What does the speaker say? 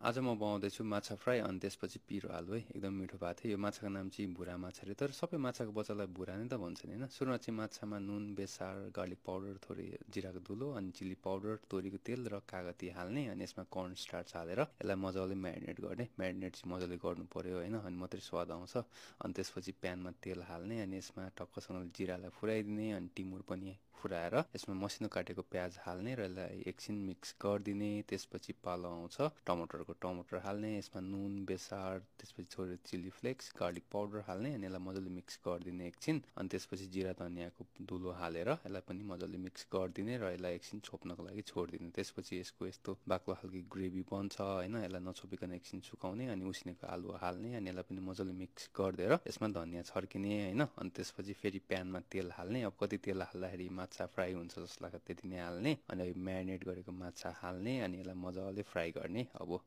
आज म बनाउँदैछु माछा फ्राई अनि त्यसपछि पिरो आलु है। एकदम मिठो भएको थियो। यो माछाको नाम चाहिँ भुरा माछा रे, तर सबै माछाको बच्चालाई भुरा नै त भन्छन् होइन। सुरुमा चाहिँ माछामा नुन, बेसार, गार्लिक पाउडर, थोरै जिराको धुलो अनि चिल्ली पाउडर, तोरीको तेल र कागती हाल्ने अनि यसमा कर्न स्टार्च हालेर यसलाई मजाले म्यारिनेट गर्ने। म्यारिनेट चाहिँ मजाले गर्नु पर्यो होइन, अनि मात्रै स्वाद आउँछ। अनि त्यसपछि प्यानमा तेल हाल्ने अनि यसमा टक्कसँगले जिरालाई फुराइदिने अनि टिमुर पनि फुराएर यसमा मसिनो काटेको प्याज हाल्ने र यसलाई एकछिन मिक्स गरिदिने। त्यसपछि पालो आउँछ टमाटर हाल्ने, यसमा नुन, बेसार, त्यसपछि थोरै चिल्ली फ्लेक्स, गार्लिक पाउडर हाल्ने अनि यसलाई मजाले मिक्स गरिदिने एकछिन। अनि त्यसपछि जिरा धनियाँको धुलो हालेर यसलाई पनि मजाले मिक्स गरिदिने र यसलाई एकछिन छोप्नको लागि छोडिदिने। त्यसपछि यसको यस्तो बाक्लो खालको ग्रेभी बन्छ होइन। यसलाई नछोपिकन एकछिन सुकाउने अनि उसिनेको आलु हाल्ने अनि यसलाई पनि मजाले मिक्स गरिदिएर यसमा धनियाँ छर्किने होइन। अनि त्यसपछि फेरि प्यानमा तेल हाल्ने। अब कति तेल हाल्दाखेरि माछा फ्राई हुन्छ जस्तो लाग्छ त्यति नै हाल्ने अनि म्यारिनेट गरेको माछा हाल्ने अनि यसलाई मजाले फ्राई गर्ने। अब